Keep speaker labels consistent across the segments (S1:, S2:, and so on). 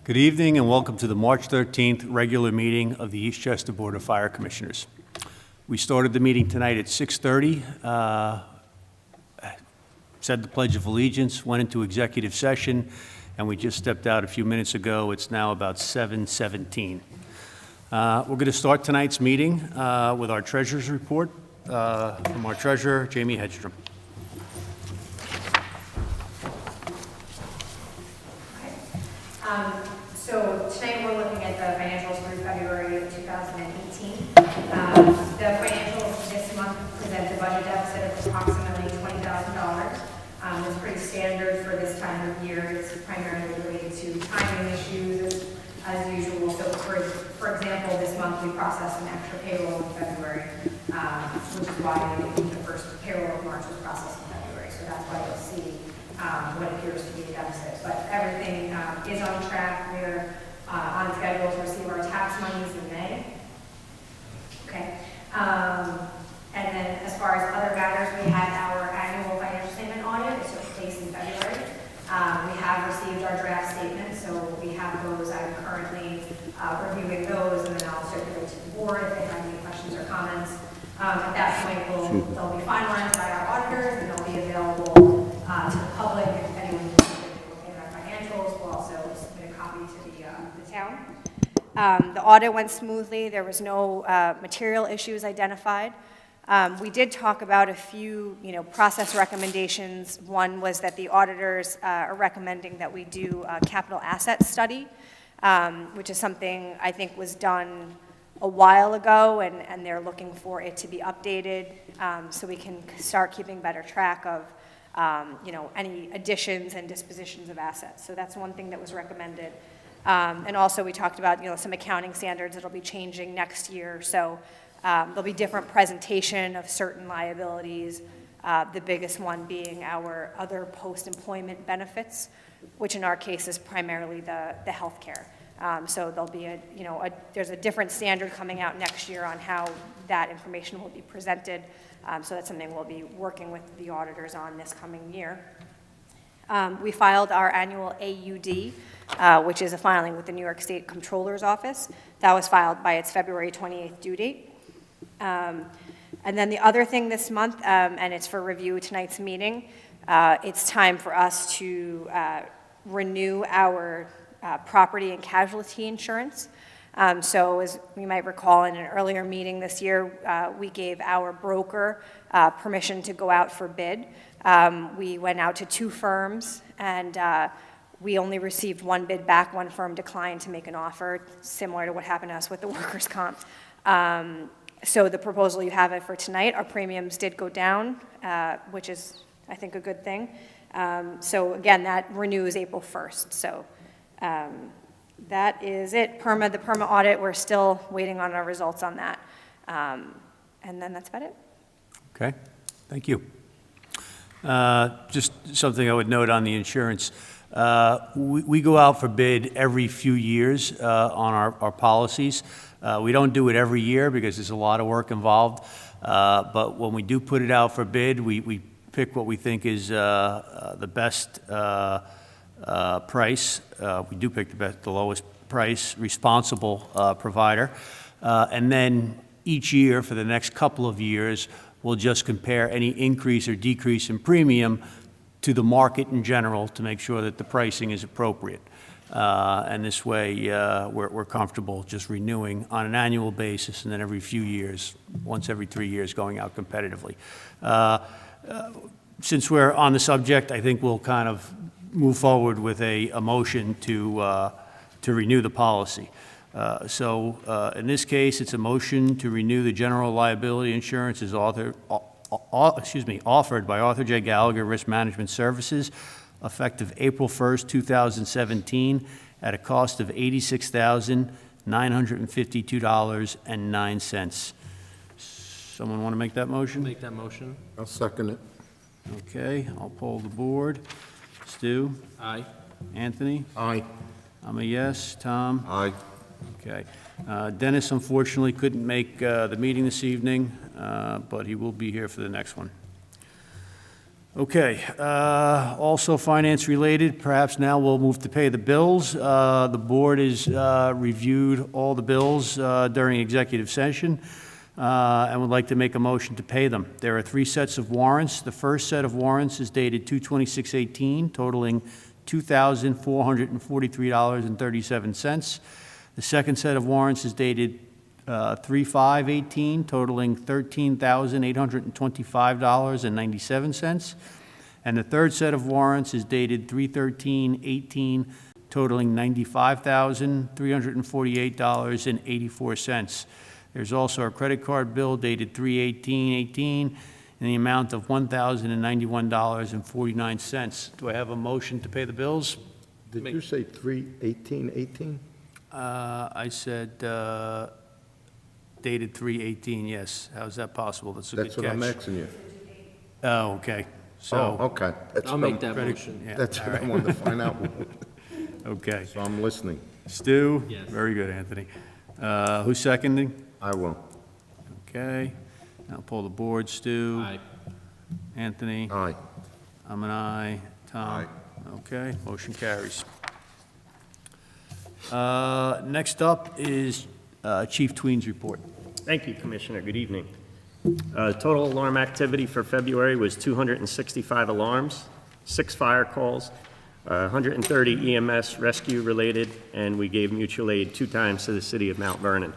S1: Good evening and welcome to the March 13th regular meeting of the Eastchester Board of Fire Commissioners. We started the meeting tonight at 6:30, said the Pledge of Allegiance, went into executive session, and we just stepped out a few minutes ago. It's now about 7:17. We're going to start tonight's meeting with our treasurer's report from our treasurer, Jamie Hedstrom.
S2: So tonight we're looking at the financials through February of 2018. The financials this month present a budget deficit of approximately $20,000. It's pretty standard for this time of year. It's primarily related to timing issues as usual. So for example, this month we processed an extra payroll in February, which is why the first payroll of March was processed in February. So that's why you'll see what appears to be a deficit. But everything is on track. We're on schedule to receive our tax monies in May. Okay. And then as far as other matters, we had our annual financial statement audit. It took place in February. We have received our draft statements, so we have those. I'm currently reviewing those, and then I'll circulate to the board if they have any questions or comments. At that point, they'll be finalized by our auditors, and they'll be available to the public. If anyone is interested in looking at our financials, we'll also submit a copy to the town. The audit went smoothly. There was no material issues identified. We did talk about a few, process recommendations. One was that the auditors are recommending that we do a capital asset study, which is something I think was done a while ago, and they're looking for it to be updated so we can start keeping better track of any additions and dispositions of assets. So that's one thing that was recommended. And also we talked about, some accounting standards that'll be changing next year. So there'll be different presentation of certain liabilities, the biggest one being our other post-employment benefits, which in our case is primarily the health care. So there'll be there's a different standard coming out next year on how that information will be presented. So that's something we'll be working with the auditors on this coming year. We filed our annual AUD, which is a filing with the New York State Comptroller's Office. That was filed by its February 28th due date. And then the other thing this month, and it's for review tonight's meeting, it's time for us to renew our property and casualty insurance. So as we might recall in an earlier meeting this year, we gave our broker permission to go out for bid. We went out to 2 firms, and we only received 1 bid back. 1 firm declined to make an offer, similar to what happened to us with the workers' comp. So the proposal you have it for tonight, our premiums did go down, which is, I think, a good thing. So again, that renews April 1st. So that is it. The PERMA audit, we're still waiting on our results on that. And then that's about it.
S1: Okay, thank you. Just something I would note on the insurance. We go out for bid every few years on our policies. We don't do it every year because there's a lot of work involved. But when we do put it out for bid, we pick what we think is the best price. We do pick the lowest price, responsible provider. And then each year for the next couple of years, we'll just compare any increase or decrease in premium to the market in general to make sure that the pricing is appropriate. And this way, we're comfortable just renewing on an annual basis and then every few years, once every 3 years, going out competitively. Since we're on the subject, I think we'll kind of move forward with a motion to renew the policy. So in this case, it's a motion to renew the general liability insurance as offered by Arthur J. Gallagher Risk Management Services, effective April 1st, 2017, at a cost of $86,952.09. Someone want to make that motion?
S3: Make that motion.
S4: I'll second it.
S1: Okay, I'll poll the board. Stu?
S3: Aye.
S1: Anthony?
S4: Aye.
S1: I'm a yes. Tom?
S4: Aye.
S1: Okay. Dennis unfortunately couldn't make the meeting this evening, but he will be here for the next one. Okay, also finance-related, perhaps now we'll move to pay the bills. The board has reviewed all the bills during executive session and would like to make a motion to pay them. There are 3 sets of warrants. The first set of warrants is dated 2/26/18, totaling $2,443.37. The second set of warrants is dated 3/5/18, totaling $13,825.97. And the third set of warrants is dated 3/13/18, totaling $95,348.84. There's also a credit card bill dated 3/18/18 in the amount of $1,091.49. Do I have a motion to pay the bills?
S3: Did you say 3/18/18?
S1: I said dated 3/18, yes. How's that possible? That's a good catch.
S3: That's what I'm asking you.
S1: Oh, okay.
S3: Oh,
S1: So,
S3: okay. That's
S4: I'll
S3: what
S4: make that
S1: credit-
S4: motion.
S1: yeah,
S3: That's
S1: all
S3: what I
S1: right.
S3: wanted to find out.
S1: Okay.
S3: So I'm listening.
S1: Stu?
S4: Yes.
S1: Very good, Anthony. Who's seconding?
S3: I will.
S1: Okay. Now pull the board. Stu?
S4: Aye.
S1: Anthony?
S3: Aye.
S1: I'm an aye. Tom?
S3: Aye.
S1: Okay, motion carries. Next up is Chief Tween's report.
S5: Thank you, Commissioner. Good evening. Total alarm activity for February was 265 alarms, 6 fire calls, 130 EMS rescue-related, and we gave mutual aid 2 times to the city of Mount Vernon.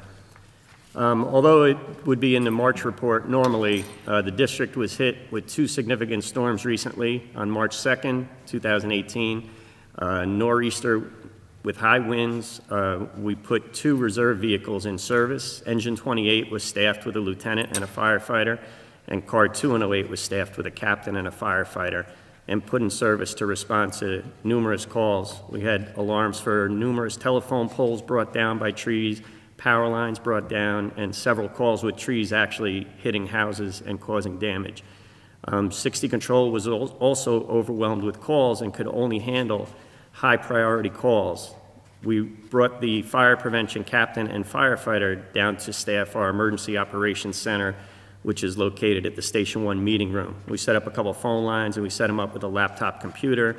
S5: Although it would be in the March report normally, the district was hit with 2 significant storms recently. On March 2nd, 2018, nor'easter with high winds, we put 2 reserve vehicles in service. Engine 28 was staffed with a lieutenant and a firefighter, and Car 208 was staffed with a captain and a firefighter, and put in service to respond to numerous calls. We had alarms for numerous telephone poles brought down by trees, power lines brought down, and several calls with trees actually hitting houses and causing damage. 60 Control was also overwhelmed with calls and could only handle high-priority calls. We brought the fire prevention captain and firefighter down to staff our emergency operations center, which is located at the Station 1 meeting room. We set up a couple phone lines, and we set them up with a laptop computer,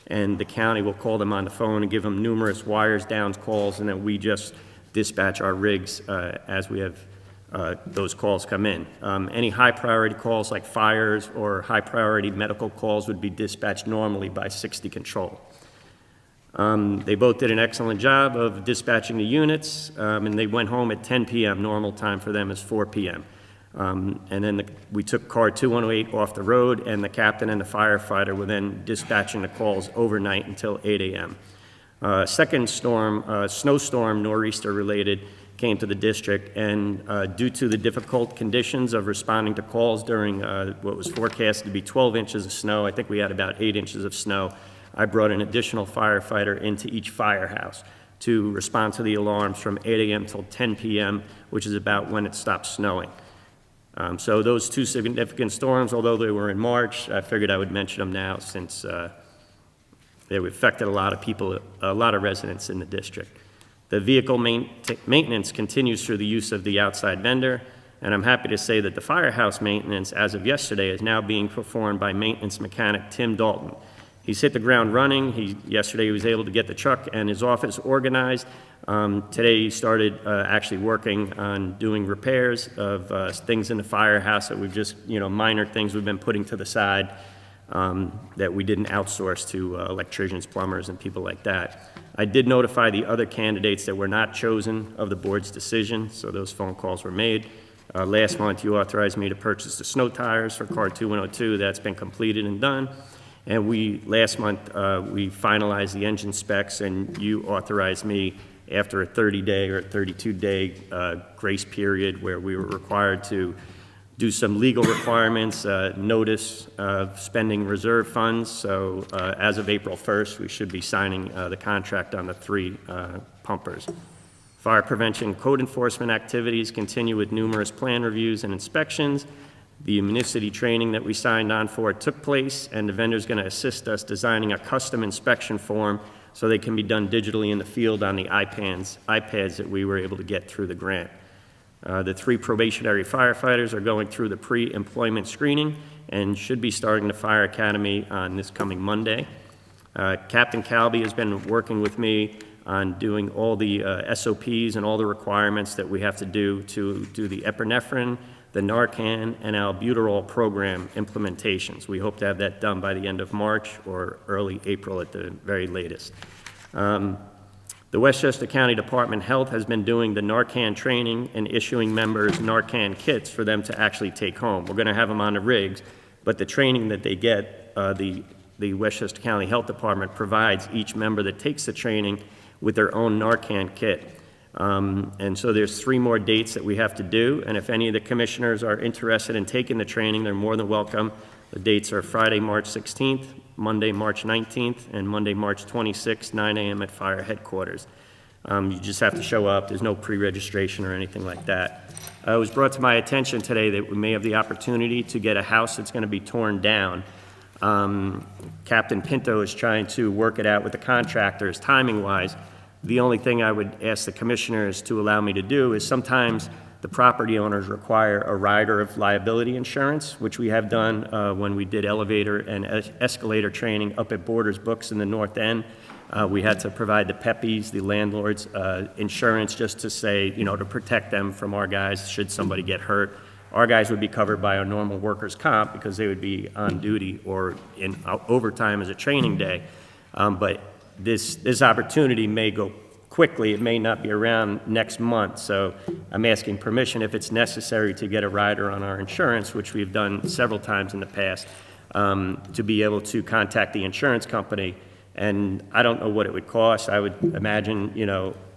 S5: and the county will call them on the phone and give them numerous wires down calls, and then we just dispatch our rigs as we have those calls come in. Any high-priority calls like fires or high-priority medical calls would be dispatched normally by 60 Control. They both did an excellent job of dispatching the units, and they went home at 10 p.m. Normal time for them is 4 p.m. And then we took Car 208 off the road, and the captain and the firefighter were then dispatching the calls overnight until 8 a.m. Second storm, snowstorm, nor'easter related, came to the district, and due to the difficult conditions of responding to calls during what was forecasted to be 12 inches of snow, I think we had about 8 inches of snow, I brought an additional firefighter into each firehouse to respond to the alarms from 8 a.m. till 10 p.m., which is about when it stopped snowing. So those 2 significant storms, although they were in March, I figured I would mention them now since they affected a lot of people, a lot of residents in the district. The vehicle maintenance continues through the use of the outside vendor, and I'm happy to say that the firehouse maintenance, as of yesterday, is now being performed by maintenance mechanic Tim Dalton. He's hit the ground running. Yesterday he was able to get the truck and his office organized. Today he started actually working on doing repairs of things in the firehouse that we've just, minor things we've been putting to the side that we didn't outsource to electricians, plumbers, and people like that. I did notify the other candidates that were not chosen of the board's decision, so those phone calls were made. Last month you authorized me to purchase the snow tires for Car 2102. That's been completed and done. And last month, we finalized the engine specs, and you authorized me after a 30-day or 32-day grace period where we were required to do some legal requirements, notice of spending reserve funds. So as of April 1st, we should be signing the contract on the 3 pumpers. Fire prevention code enforcement activities continue with numerous plan reviews and inspections. The municity training that we signed on for took place, and the vendor's going to assist us designing a custom inspection form so they can be done digitally in the field on the iPads that we were able to get through the grant. The 3 probationary firefighters are going through the pre-employment screening, and should be starting the fire academy on this coming Monday. Captain Calby has been working with me on doing all the SOPs and all the requirements that we have to do the epinephrine, the Narcan, and albuterol program implementations. We hope to have that done by the end of March or early April at the very latest. The Westchester County Department of Health has been doing the Narcan training and issuing members Narcan kits for them to actually take home. We're going to have them on the rigs, but the training that they get, the Westchester County Health Department provides each member that takes the training with their own Narcan kit. And so there's 3 more dates that we have to do, and if any of the commissioners are interested in taking the training, they're more than welcome. The dates are Friday, March 16th, Monday, March 19th, and Monday, March 26th, 9 a.m. at fire headquarters. You just have to show up. There's no pre-registration or anything like that. It was brought to my attention today that we may have the opportunity to get a house that's going to be torn down. Captain Pinto is trying to work it out with the contractors timing-wise. The only thing I would ask the commissioners to allow me to do is sometimes the property owners require a rider of liability insurance, which we have done when we did elevator and escalator training up at Borders Books in the North End. We had to provide the PEPIs, the landlord's insurance, just to say, to protect them from our guys should somebody get hurt. Our guys would be covered by our normal workers' comp because they would be on duty or in overtime as a training day. But this opportunity may go quickly. It may not be around next month. So I'm asking permission, if it's necessary, to get a rider on our insurance, which we've done several times in the past, to be able to contact the insurance company. And I don't know what it would cost. I would imagine,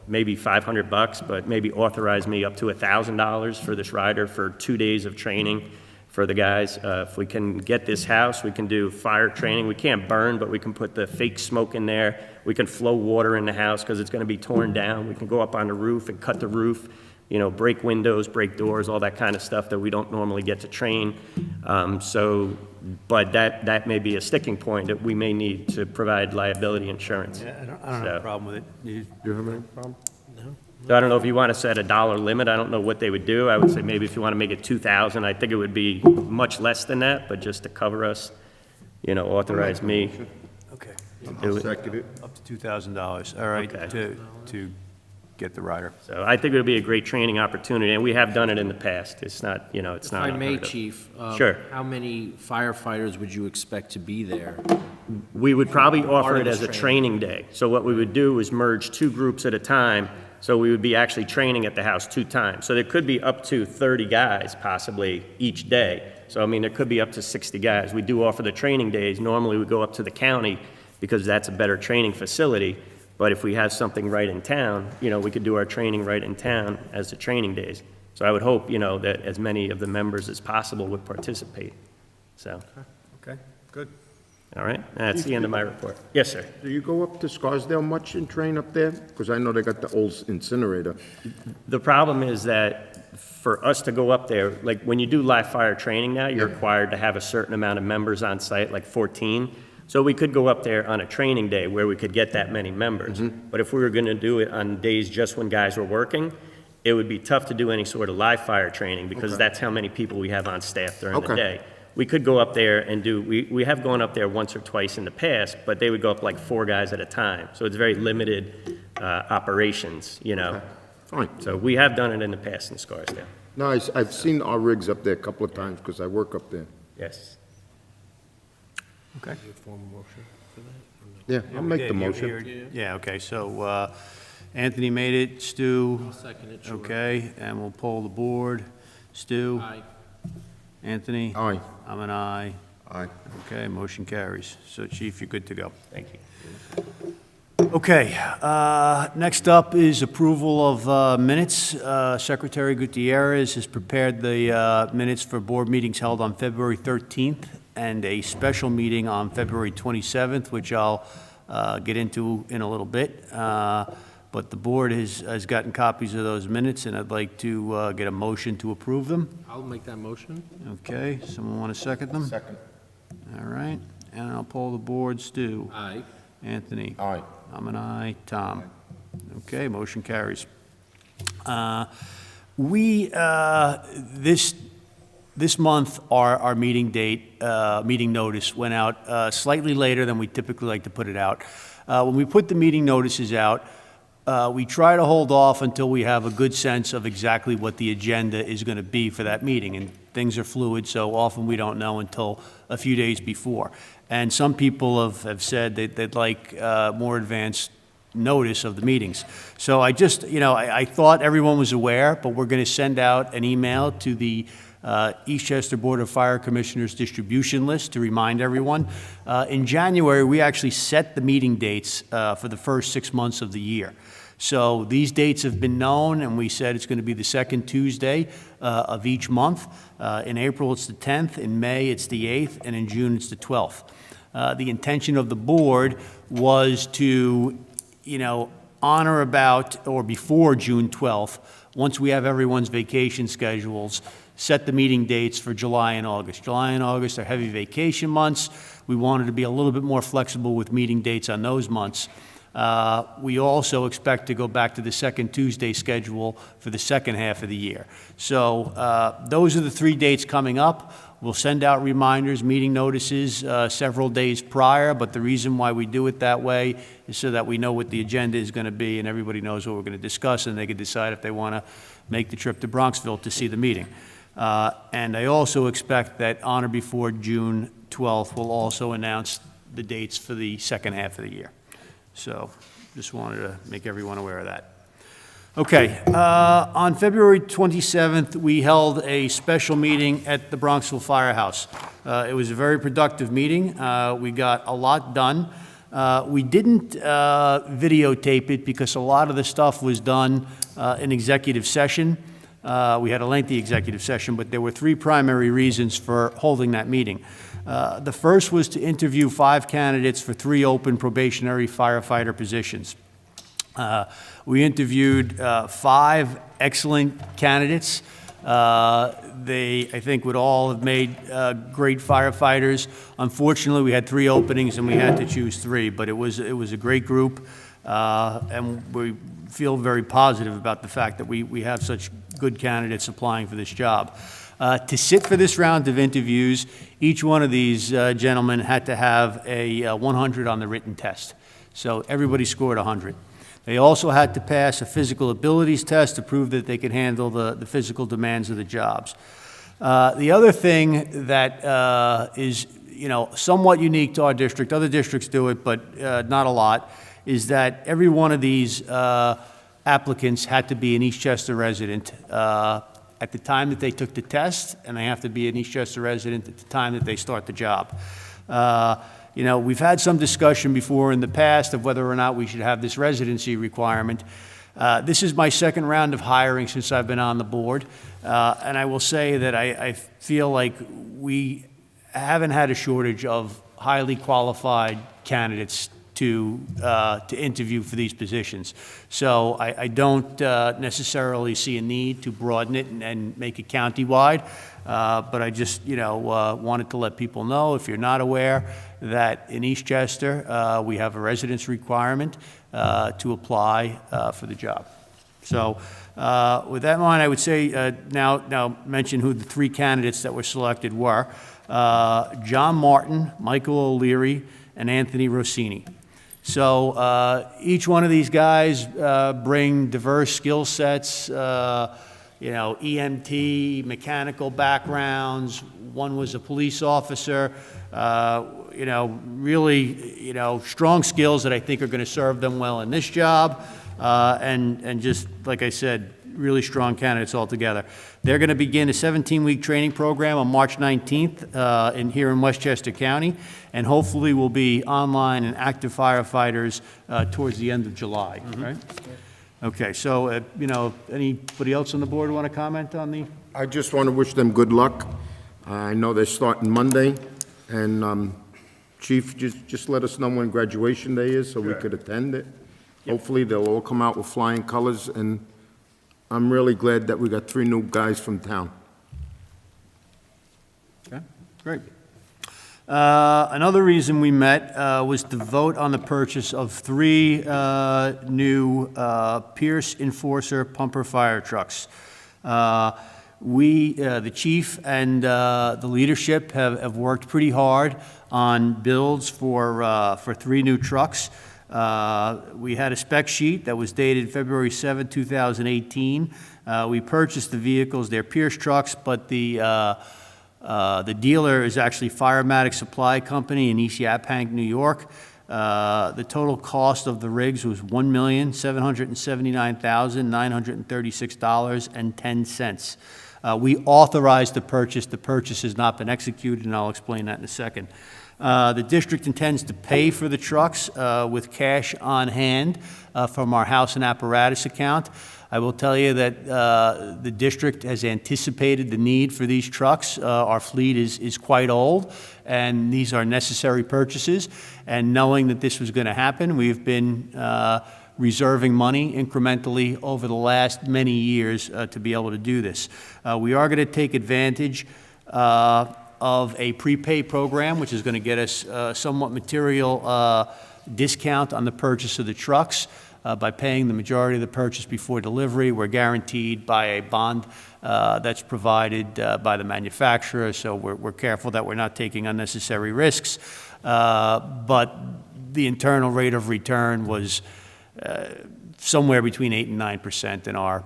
S5: maybe $500, but maybe authorize me up to $1,000 for this rider for 2 days of training for the guys. If we can get this house, we can do fire training. We can't burn, but we can put the fake smoke in there. We can flow water in the house because it's going to be torn down. We can go up on the roof and cut the roof, break windows, break doors, all that kind of stuff that we don't normally get to train. But that may be a sticking point that we may need to provide liability insurance.
S1: Yeah, I don't have a problem with it.
S3: You have any problem?
S5: So I don't know if you want to set a dollar limit. I don't know what they would do. I would say maybe if you want to make it $2,000, I think it would be much less than that, but just to cover us, authorize me.
S1: Okay,
S5: to do
S3: I'll
S5: it.
S3: second it.
S1: up to $2,000, all right,
S5: Okay.
S1: to get the rider.
S5: So I think it would be a great training opportunity, and we have done it in the past. It's not, it's
S4: If
S5: not.
S4: I may,
S5: unheard of.
S4: Chief.
S5: Sure.
S4: How many firefighters would you expect to be there?
S5: We would probably offer
S4: Part
S5: it
S4: of
S5: as a
S4: this
S5: training day. So what we would do is merge 2 groups at a time, so we would be actually training at the house 2 times. So there could be up to 30 guys possibly each day. So, there could be up to 60 guys. We do offer the training days. Normally, we go up to the county because that's a better training facility. But if we have something right in town, we could do our training right in town as the training days. So I would hope, that as many of the members as possible would participate. So,
S1: Okay, good.
S5: all right, that's the end of my report. Yes, sir.
S3: Do you go up to Scarsdale much and train up there? Because I know they got the old incinerator.
S5: The problem is that for us to go up there, like when you do live fire training now, you're required to have a certain amount of members on site, like 14. So we could go up there on a training day where we could get that many members. But if we were going to do it on days just when guys were working, it would be tough to do any sort of live fire training because that's how many people we have on staff during the day. We could go up there and we have gone up there once or twice in the past, but they would go up like 4 guys at a time. So it's very limited operations,
S3: Fine.
S5: So we have done it in the past in Scarsdale.
S3: No, I've seen our rigs up there a couple of times because I work up there.
S5: Yes.
S1: Okay.
S3: Yeah, I'll make the
S1: Yeah,
S3: motion.
S1: Yeah, okay, so Anthony made it, Stu,
S4: Second it, sure.
S1: okay, and we'll poll the board. Stu?
S4: Aye.
S1: Anthony?
S3: Aye.
S1: I'm an aye.
S3: Aye.
S1: Okay, motion carries. So Chief, you're good to go.
S5: Thank you.
S1: Okay, next up is approval of minutes. Secretary Gutierrez has prepared the minutes for board meetings held on February 13th and a special meeting on February 27th, which I'll get into in a little bit. But the board has gotten copies of those minutes, and I'd like to get a motion to approve them.
S4: I'll make that motion.
S1: Okay, someone want to second them?
S3: Second.
S1: All right, and I'll poll the board. Stu?
S4: Aye.
S1: Anthony?
S3: Aye.
S1: I'm an aye. Tom? Okay, motion carries. This this month, our meeting date, meeting notice went out slightly later than we typically like to put it out. When we put the meeting notices out, we try to hold off until we have a good sense of exactly what the agenda is going to be for that meeting. And things are fluid, so often we don't know until a few days before. And some people have said that they'd like more advanced notice of the meetings. So I just, I thought everyone was aware, but we're going to send out an email to the Eastchester Board of Fire Commissioners distribution list to remind everyone. In January, we actually set the meeting dates for the first 6 months of the year. So these dates have been known, and we said it's going to be the second Tuesday of each month. In April, it's the 10th. In May, it's the 8th. And in June, it's the 12th. The intention of the board was to, honor about or before June 12th, once we have everyone's vacation schedules, set the meeting dates for July and August. July and August are heavy vacation months. We wanted to be a little bit more flexible with meeting dates on those months. We also expect to go back to the second Tuesday schedule for the second half of the year. So those are the 3 dates coming up. We'll send out reminders, meeting notices several days prior, but the reason why we do it that way is so that we know what the agenda is going to be and everybody knows what we're going to discuss, and they can decide if they want to make the trip to Bronxville to see the meeting. And I also expect that on or before June 12th, we'll also announce the dates for the second half of the year. So just wanted to make everyone aware of that. Okay, on February 27th, we held a special meeting at the Bronxville Firehouse. It was a very productive meeting. We got a lot done. We didn't videotape it because a lot of the stuff was done in executive session. We had a lengthy executive session, but there were 3 primary reasons for holding that meeting. The first was to interview 5 candidates for 3 open probationary firefighter positions. We interviewed 5 excellent candidates. They, I think, would all have made great firefighters. Unfortunately, we had 3 openings and we had to choose 3, but it was a great group, and we feel very positive about the fact that we have such good candidates applying for this job. To sit for this round of interviews, each one of these gentlemen had to have a 100 on the written test. So everybody scored 100. They also had to pass a physical abilities test to prove that they could handle the physical demands of the jobs. The other thing that is, somewhat unique to our district, other districts do it, but not a lot, is that every one of these applicants had to be an Eastchester resident at the time that they took the test, and they have to be an Eastchester resident at the time that they start the job. We've had some discussion before in the past of whether or not we should have this residency requirement. This is my second round of hiring since I've been on the board, and I will say that I feel like we haven't had a shortage of highly qualified candidates to interview for these positions. So I don't necessarily see a need to broaden it and make it countywide, but I just, wanted to let people know, if you're not aware, that in Eastchester, we have a residence requirement to apply for the job. So with that in mind, I would say now mention who the 3 candidates that were selected were. John Martin, Michael O'Leary, and Anthony Rossini. So each one of these guys bring diverse skill sets, EMT, mechanical backgrounds. One was a police officer, really, strong skills that I think are going to serve them well in this job. And just, like I said, really strong candidates altogether. They're going to begin a 17-week training program on March 19th here in Westchester County, and hopefully will be online and active firefighters towards the end of July, right? Okay, so, anybody else on the board want to comment on the?
S3: I just want to wish them good luck. I know they're starting Monday, and Chief, just let us know when graduation day is so we could attend it. Hopefully, they'll all come out with flying colors, and I'm really glad that we got 3 new guys from town.
S1: Okay, great. Another reason we met was to vote on the purchase of 3 new Pierce Enforcer pumper fire trucks. The chief and the leadership have worked pretty hard on builds for 3 new trucks. We had a spec sheet that was dated February 7, 2018. We purchased the vehicles. They're Pierce trucks, but the dealer is actually Firematic Supply Company in East Yaphank, New York. The total cost of the rigs was $1,779,936.10. We authorized the purchase. The purchase has not been executed, and I'll explain that in a second. The district intends to pay for the trucks with cash on hand from our house and apparatus account. I will tell you that the district has anticipated the need for these trucks. Our fleet is quite old, and these are necessary purchases. And knowing that this was going to happen, we've been reserving money incrementally over the last many years to be able to do this. We are going to take advantage of a prepay program, which is going to get us somewhat material discount on the purchase of the trucks. By paying the majority of the purchase before delivery. We're guaranteed by a bond that's provided by the manufacturer, so we're careful that we're not taking unnecessary risks. But the internal rate of return was somewhere between 8 and 9%, and our,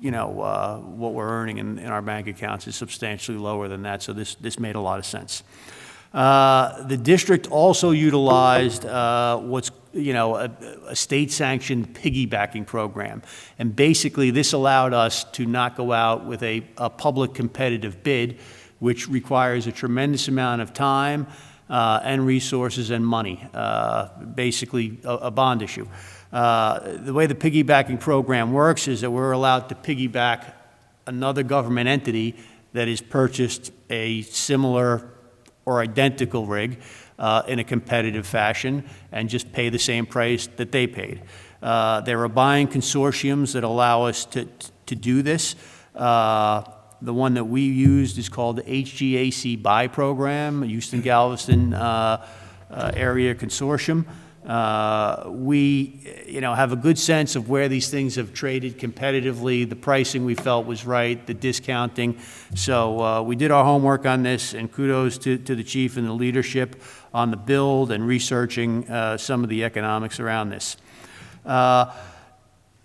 S1: what we're earning in our bank accounts is substantially lower than that, so this made a lot of sense. The district also utilized what's a state-sanctioned piggybacking program, and basically this allowed us to not go out with a public competitive bid, which requires a tremendous amount of time and resources and money, basically a bond issue. The way the piggybacking program works is that we're allowed to piggyback another government entity that has purchased a similar or identical rig in a competitive fashion and just pay the same price that they paid. There are buying consortiums that allow us to do this. The one that we used is called the HGAC Buy Program, Houston-Galveston Area Consortium. We have a good sense of where these things have traded competitively. The pricing we felt was right, the discounting. So we did our homework on this, and kudos to the chief and the leadership on the build and researching some of the economics around this.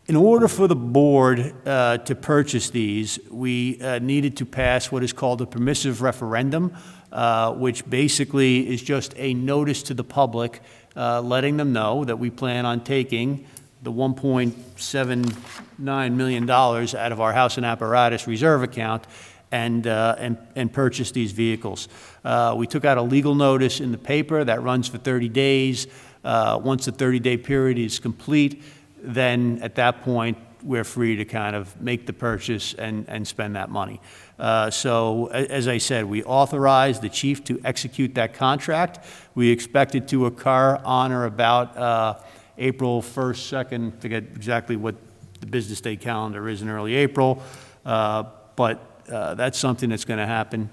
S1: In order for the board to purchase these, we needed to pass what is called a permissive referendum, which basically is just a notice to the public letting them know that we plan on taking the $1.79 million out of our house and apparatus reserve account and purchase these vehicles. We took out a legal notice in the paper that runs for 30 days. Once the 30-day period is complete, then at that point, we're free to kind of make the purchase and spend that money. So, as I said, we authorized the chief to execute that contract. We expect it to occur on or about April 1st, 2nd, I forget exactly what the business day calendar is in early April, but that's something that's going to happen.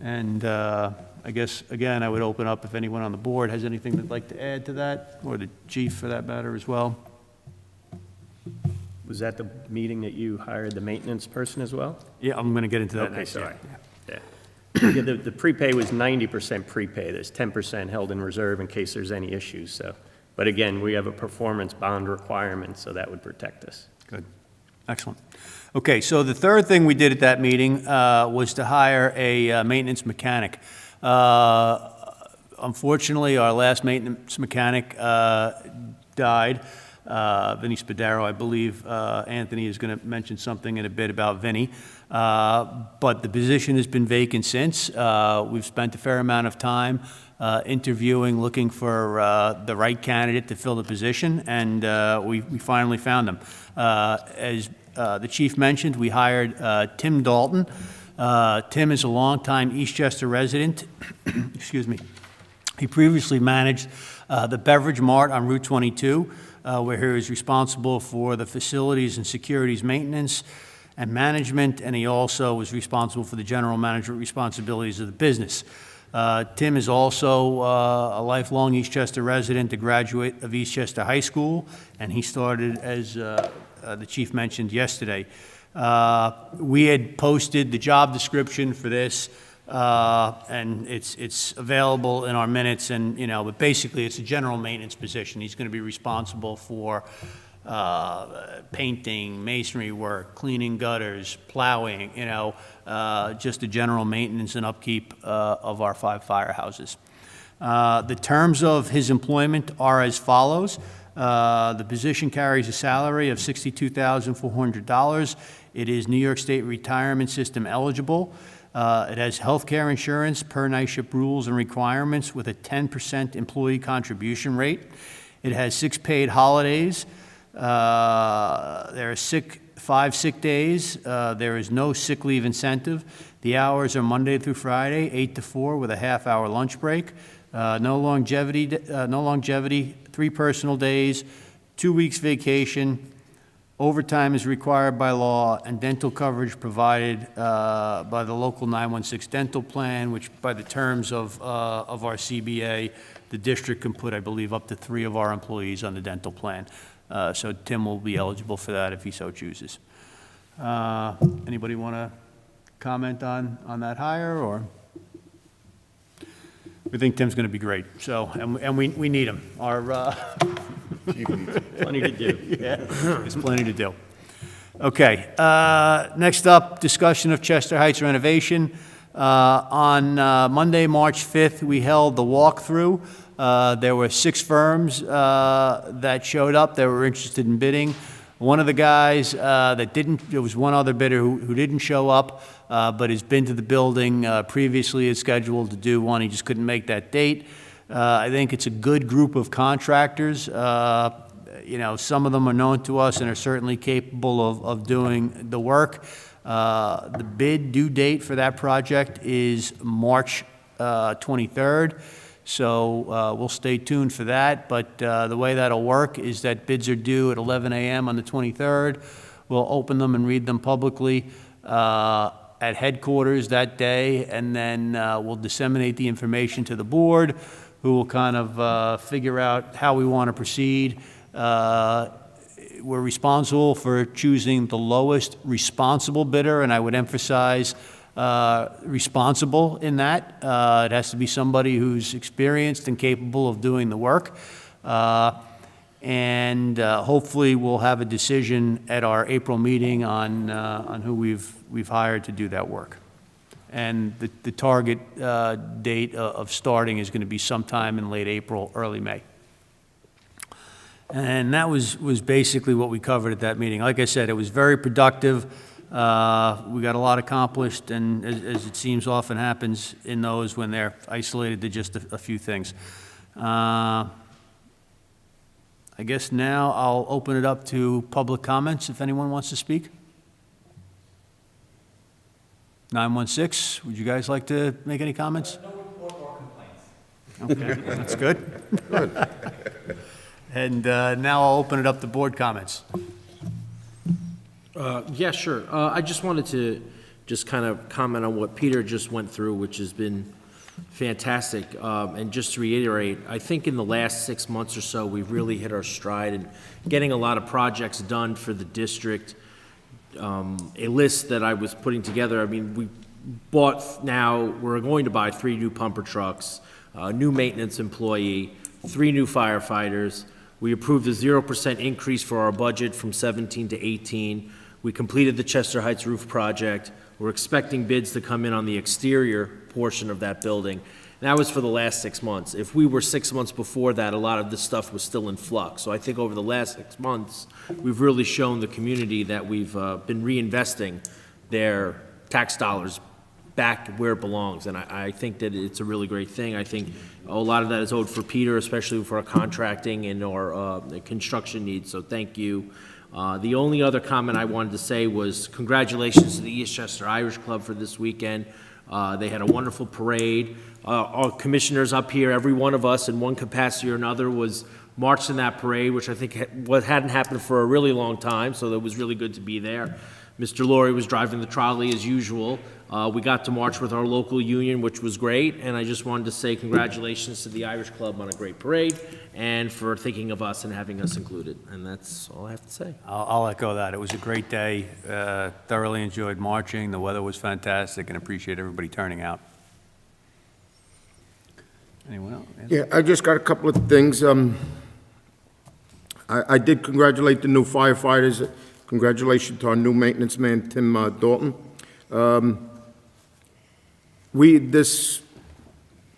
S1: And I guess, again, I would open up if anyone on the board has anything they'd like to add to that, or the chief for that matter as well.
S5: Was that the meeting that you hired the maintenance person as well?
S1: Yeah, I'm going to get into that
S5: Okay,
S1: next.
S5: sorry. Yeah. Yeah, the prepay was 90% prepay. There's 10% held in reserve in case there's any issues, so. But again, we have a performance bond requirement, so that would protect us.
S1: Good. Excellent. Okay, so the third thing we did at that meeting was to hire a maintenance mechanic. Unfortunately, our last maintenance mechanic died. Vinny Spadaro, I believe Anthony is going to mention something in a bit about Vinny. But the position has been vacant since. We've spent a fair amount of time interviewing, looking for the right candidate to fill the position, and we finally found him. As the chief mentioned, we hired Tim Dalton. Tim is a longtime Eastchester resident. Excuse me. He previously managed the Beverage Mart on Route 22, where he was responsible for the facilities and securities maintenance and management, and he also was responsible for the general management responsibilities of the business. Tim is also a lifelong Eastchester resident, a graduate of Eastchester High School, and he started, as the chief mentioned yesterday. We had posted the job description for this, and it's available in our minutes, and, but basically, it's a general maintenance position. He's going to be responsible for painting, masonry work, cleaning gutters, plowing, just the general maintenance and upkeep of our 5 firehouses. The terms of his employment are as follows. The position carries a salary of $62,400. It is New York State Retirement System eligible. It has health care insurance per NYSHIP rules and requirements with a 10% employee contribution rate. It has 6 paid holidays. There are 5 sick days. There is no sick leave incentive. The hours are Monday through Friday, 8 to 4 with a half-hour lunch break. No longevity, 3 personal days, 2 weeks vacation. Overtime is required by law, and dental coverage provided by the local 916 dental plan, which by the terms of our CBA, the district can put, I believe, up to 3 of our employees on the dental plan. So Tim will be eligible for that if he so chooses. Anybody want to comment on that hire, or? We think Tim's going to be great, so, and we need him. Our,
S5: Plenty to do.
S1: yeah, there's plenty to do. Okay, next up, discussion of Chester Heights renovation. On Monday, March 5th, we held the walkthrough. There were 6 firms that showed up that were interested in bidding. One of the guys that didn't, there was one other bidder who didn't show up, but has been to the building previously, is scheduled to do one. He just couldn't make that date. I think it's a good group of contractors. Some of them are known to us and are certainly capable of doing the work. The bid due date for that project is March 23rd. So we'll stay tuned for that, but the way that'll work is that bids are due at 11 a.m. on the 23rd. We'll open them and read them publicly at headquarters that day, and then we'll disseminate the information to the board, who will kind of figure out how we want to proceed. We're responsible for choosing the lowest responsible bidder, and I would emphasize responsible in that. It has to be somebody who's experienced and capable of doing the work. And hopefully we'll have a decision at our April meeting on who we've hired to do that work. And the target date of starting is going to be sometime in late April, early May. And that was basically what we covered at that meeting. Like I said, it was very productive. We got a lot accomplished, and as it seems often happens in those when they're isolated to just a few things. I guess now I'll open it up to public comments if anyone wants to speak. 916, would you guys like to make any comments?
S6: No report or complaints.
S1: Okay, that's good. Good. And now I'll open it up to board comments.
S4: Yeah, sure. I just wanted to just kind of comment on what Peter just went through, which has been fantastic. And just to reiterate, I think in the last 6 months or so, we've really hit our stride in getting a lot of projects done for the district. A list that I was putting together, I mean, we're going to buy 3 new pumper trucks, a new maintenance employee, 3 new firefighters. We approved a 0% increase for our budget from 17 to 18. We completed the Chester Heights roof project. We're expecting bids to come in on the exterior portion of that building. And that was for the last 6 months. If we were 6 months before that, a lot of this stuff was still in flux. So I think over the last 6 months, we've really shown the community that we've been reinvesting their tax dollars back where it belongs. And I think that it's a really great thing. I think a lot of that is owed for Peter, especially for our contracting and our construction needs. So thank you. The only other comment I wanted to say was congratulations to the Eastchester Irish Club for this weekend. They had a wonderful parade. Our commissioners up here, every one of us in one capacity or another was marched in that parade, which I think hadn't happened for a really long time, so it was really good to be there. Mr. Laurie was driving the trolley as usual. We got to march with our local union, which was great, and I just wanted to say congratulations to the Irish Club on a great parade and for thinking of us and having us included. And that's all I have to say.
S1: I'll echo that. It was a great day. Thoroughly enjoyed marching. The weather was fantastic, and appreciate everybody turning out. Anyone else?
S3: Yeah, I just got a couple of things. I did congratulate the new firefighters. Congratulations to our new maintenance man, Tim Dalton. This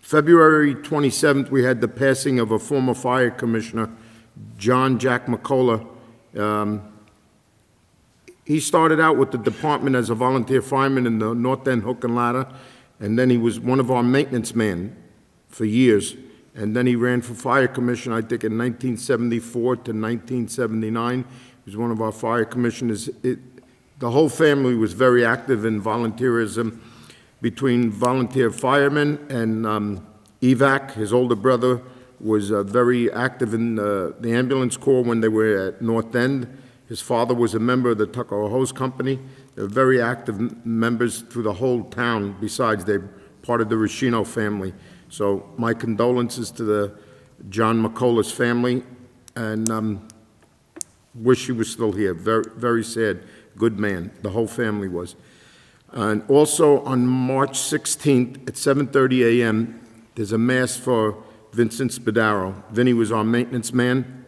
S3: February 27th, we had the passing of a former fire commissioner, John Jack McCullough. He started out with the department as a volunteer fireman in the North End Hook and Ladder, and then he was one of our maintenance men for years. And then he ran for fire commissioner, I think, in 1974 to 1979. He was one of our fire commissioners. The whole family was very active in volunteerism, between volunteer firemen and EVAC. His older brother was very active in the ambulance corps when they were at North End. His father was a member of the Tuckahoe Hose Company. They're very active members through the whole town. Besides, they're part of the Ricino family. So my condolences to the John McCullough's family, and wish he was still here. Very, very sad. Good man. The whole family was. And also on March 16th at 7:30 a.m., there's a mass for Vincent Spadaro. Vinny was our maintenance man,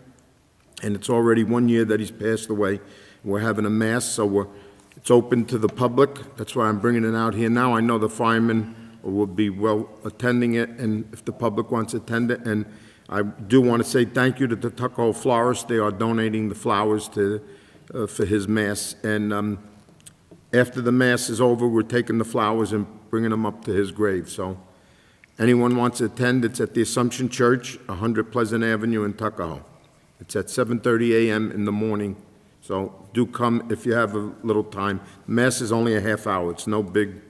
S3: and it's already 1 year that he's passed away. We're having a mass, so it's open to the public. That's why I'm bringing it out here now. I know the firemen will be well attending it, and if the public wants to attend it. And I do want to say thank you to the Tuckahoe Florists. They are donating the flowers for his mass. And after the mass is over, we're taking the flowers and bringing them up to his grave. So anyone wants to attend, it's at the Assumption Church, 100 Pleasant Avenue in Tuckahoe. It's at 7:30 a.m. in the morning. So do come if you have a little time. Mass is only a half hour. It's no big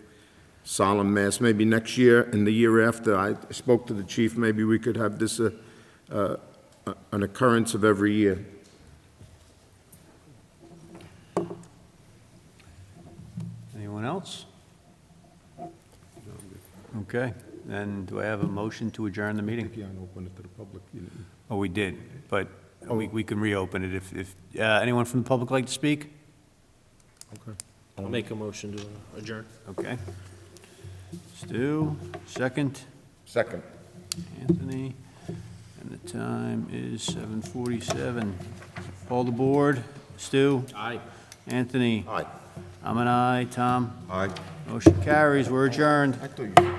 S3: solemn mass. Maybe next year and the year after. I spoke to the chief. Maybe we could have this an occurrence of every year.
S1: Anyone else? Okay, then do I have a motion to adjourn the meeting?
S3: Open it to the public.
S1: Oh, we did, but we can reopen it if anyone from the public like to speak?
S4: I'll make a motion to adjourn.
S1: Okay. Stu, second.
S3: Second.
S1: Anthony, and the time is 7:47. Call the board. Stu?
S4: Aye.
S1: Anthony?
S3: Aye.
S1: I'm an aye. Tom?
S3: Aye.
S1: Motion carries. We're adjourned.
S3: I thought you...